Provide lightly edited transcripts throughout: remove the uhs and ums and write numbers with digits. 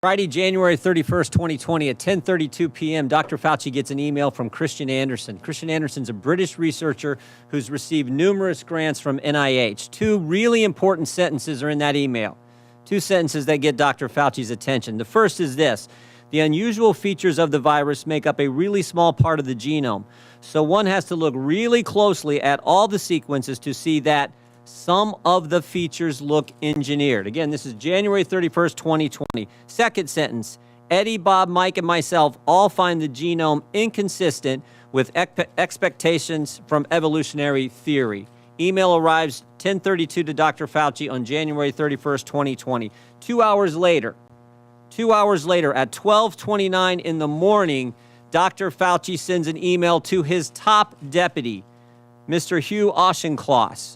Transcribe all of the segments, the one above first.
Friday, January 31st, 2020 at 10:32 p.m., Dr. Fauci gets an email from Christian Anderson. Christian Anderson's a British researcher who's received numerous grants from NIH. Two really important sentences are in that email. Two sentences that get Dr. Fauci's attention. The first is this: the unusual features of the virus make up a really small part of the genome. So one has to look really closely at all the sequences to see that some of the features look engineered. Again, this is January 31st, 2020. Second sentence: Eddie, Bob, Mike, and myself all find the genome inconsistent with expectations from evolutionary theory. Email arrives 10:32 to Dr. Fauci on January 31st, 2020. 2 hours later at 12:29 in the morning, Dr. Fauci sends an email to his top deputy, Mr. Hugh Auchincloss.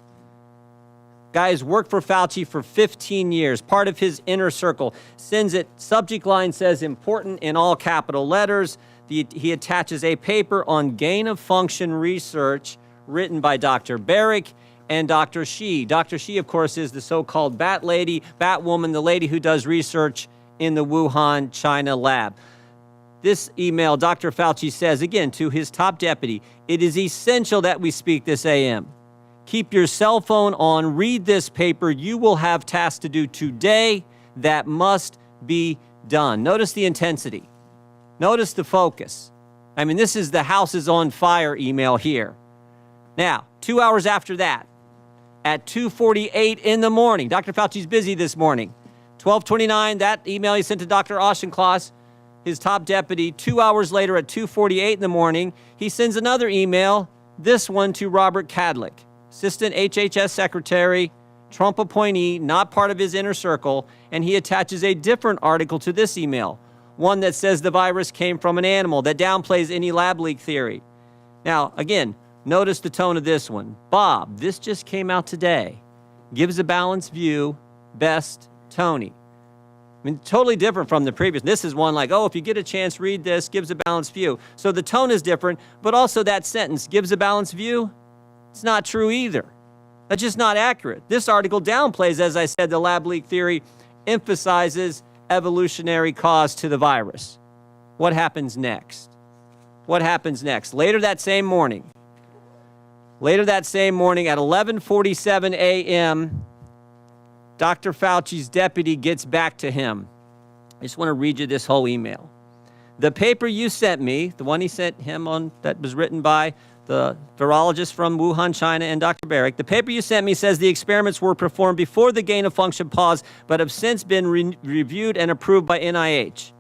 Guys worked for Fauci for 15 years, part of his inner circle. Sends it, subject line says important in all capital letters. He attaches a paper on gain-of-function research written by Dr. Barrick and Dr. Shi. Dr. Shi, of course, is the so-called bat lady, bat woman, the lady who does research in the Wuhan, China lab. This email, Dr. Fauci says, again, to his top deputy, it is essential that we speak this AM. Keep your cell phone on, read this paper. You will have tasks to do today that must be done. Notice the intensity. Notice the focus. I mean, this is the house is on fire email here. Now, 2 hours after that, at 2:48 in the morning, Dr. Fauci's busy this morning. 12:29, that email he sent to Dr. Auchincloss, his top deputy. 2 hours later at 2:48 in the morning, he sends another email, this one to Robert Kadlec, Assistant HHS Secretary, Trump appointee, not part of his inner circle, and he attaches a different article to this email, one that says the virus came from an animal, that downplays any lab leak theory. Now, again, notice the tone of this one. Bob, this just came out today. Gives a balanced view, best, Tony. I mean, totally different from the previous. This is one like, oh, if you get a chance, read this, gives a balanced view. So the tone is different, but also that sentence, gives a balanced view, it's not true either. That's just not accurate. This article downplays, as I said, the lab leak theory, emphasizes evolutionary cause to the virus. What happens next? What happens next? Later that same morning at 11:47 a.m., Dr. Fauci's deputy gets back to him. I just want to read you this whole email. The paper you sent me, the one he sent him on that was written by the virologist from Wuhan, China, and Dr. Barrick, the paper you sent me says the experiments were performed before the gain-of-function pause, but have since been reviewed and approved by NIH.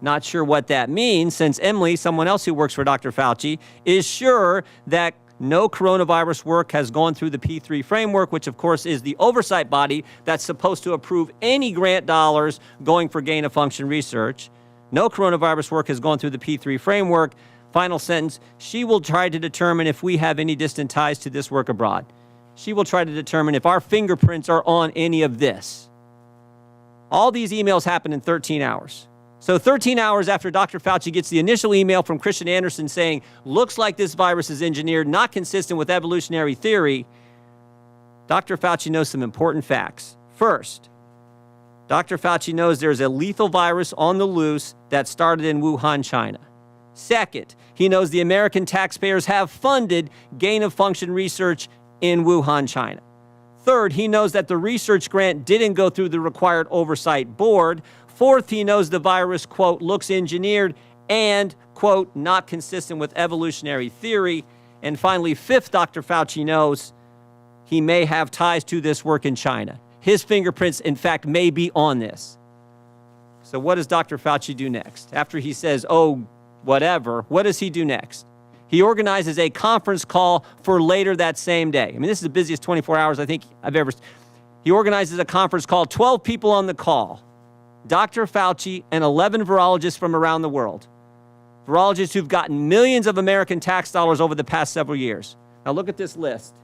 Not sure what that means, since Emily, someone else who works for Dr. Fauci, is sure that no coronavirus work has gone through the P3 framework, which, of course, is the oversight body that's supposed to approve any grant dollars going for gain-of-function research. No coronavirus work has gone through the P3 framework. Final sentence, she will try to determine if we have any distant ties to this work abroad. She will try to determine if our fingerprints are on any of this. All these emails happen in 13 hours. So 13 hours after Dr. Fauci gets the initial email from Christian Anderson saying, looks like this virus is engineered, not consistent with evolutionary theory, Dr. Fauci knows some important facts. First, Dr. Fauci knows there's a lethal virus on the loose that started in Wuhan, China. Second, he knows the American taxpayers have funded gain-of-function research in Wuhan, China. Third, he knows that the research grant didn't go through the required oversight board. Fourth, he knows the virus, quote, looks engineered and, quote, not consistent with evolutionary theory. And finally, fifth, Dr. Fauci knows he may have ties to this work in China. His fingerprints, in fact, may be on this. So what does Dr. Fauci do next? After he says, oh, whatever, what does he do next? He organizes a conference call for later that same day. I mean, this is the busiest 24 hours I think I've ever. He organizes a conference call, 12 people on the call. Dr. Fauci and 11 virologists from around the world. Virologists who've gotten millions of American tax dollars over the past several years. Now look at this list.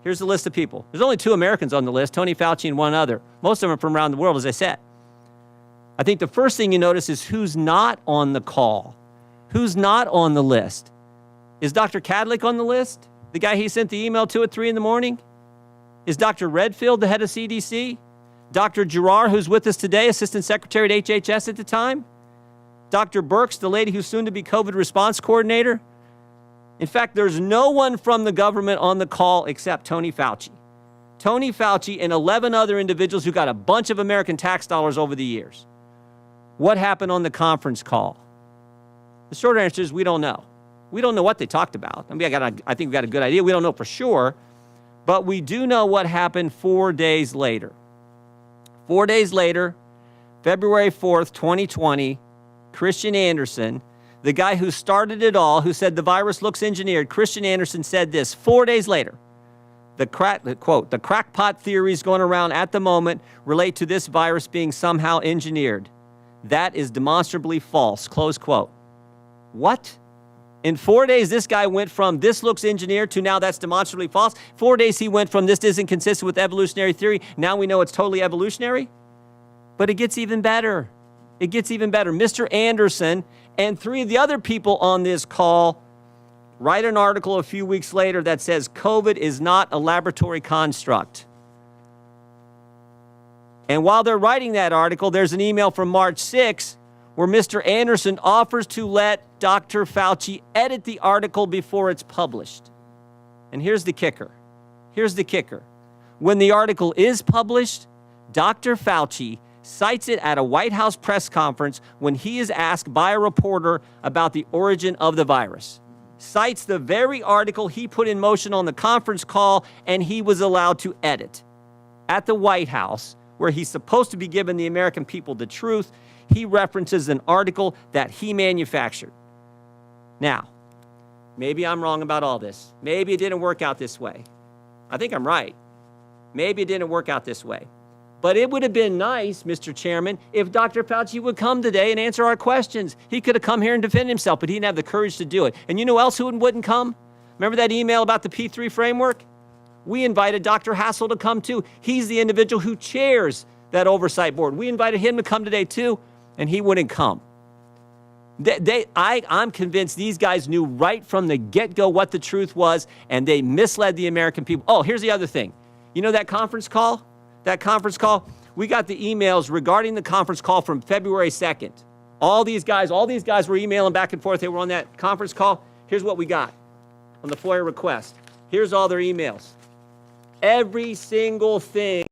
Here's the list of people. There's only 2 Americans on the list, Tony Fauci and one other. Most of them are from around the world, as I said. I think the first thing you notice is who's not on the call. Who's not on the list? Is Dr. Kadlec on the list? The guy he sent the email to at 3 in the morning? Is Dr. Redfield the head of CDC? Dr. Girard, who's with us today, Assistant Secretary at HHS at the time. Dr. Birx, the lady who's soon to be COVID response coordinator. In fact, there's no one from the government on the call except Tony Fauci. Tony Fauci and 11 other individuals who got a bunch of American tax dollars over the years. What happened on the conference call? The short answer is we don't know. We don't know what they talked about. I mean, I think we got a good idea. We don't know for sure, but we do know what happened 4 days later. 4 days later, February 4th, 2020, Christian Anderson, the guy who started it all, who said the virus looks engineered, Christian Anderson said this 4 days later. The crackpot theories going around at the moment relate to this virus being somehow engineered. That is demonstrably false, close quote. What? In 4 days, this guy went from this looks engineered to now that's demonstrably false. 4 days, he went from this isn't consistent with evolutionary theory. Now we know it's totally evolutionary. But it gets even better. It gets even better. Mr. Anderson and 3 of the other people on this call write an article a few weeks later that says COVID is not a laboratory construct. And while they're writing that article, there's an email from March 6 where Mr. Anderson offers to let Dr. Fauci edit the article before it's published. And here's the kicker. Here's the kicker. When the article is published, Dr. Fauci cites it at a White House press conference when he is asked by a reporter about the origin of the virus. Cites the very article he put in motion on the conference call and he was allowed to edit. At the White House, where he's supposed to be giving the American people the truth, he references an article that he manufactured. Now, maybe I'm wrong about all this. Maybe it didn't work out this way. I think I'm right. Maybe it didn't work out this way. But it would have been nice, Mr. Chairman, if Dr. Fauci would come today and answer our questions. He could have come here and defended himself, but he didn't have the courage to do it. And you know who else who wouldn't come? Remember that email about the P3 framework? We invited Dr. Hassel to come too. He's the individual who chairs that oversight board. We invited him to come today too, and he wouldn't come. I'm convinced these guys knew right from the get-go what the truth was, and they misled the American people. Oh, here's the other thing. You know that conference call? That conference call? We got the emails regarding the conference call from February 2nd. All these guys were emailing back and forth. They were on that conference call. Here's what we got on the FOIA request. Here's all their emails. Every single thing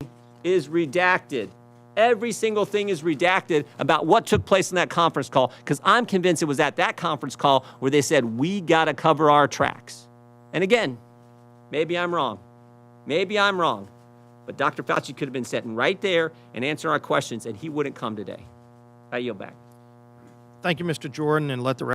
is redacted. Every single thing is redacted about what took place in that conference call, because I'm convinced it was at that conference call where they said, we got to cover our tracks. And again, maybe I'm wrong. Maybe I'm wrong. But Dr. Fauci could have been sitting right there and answering our questions, and he wouldn't come today. I yield back. Thank you, Mr. Jordan, and let the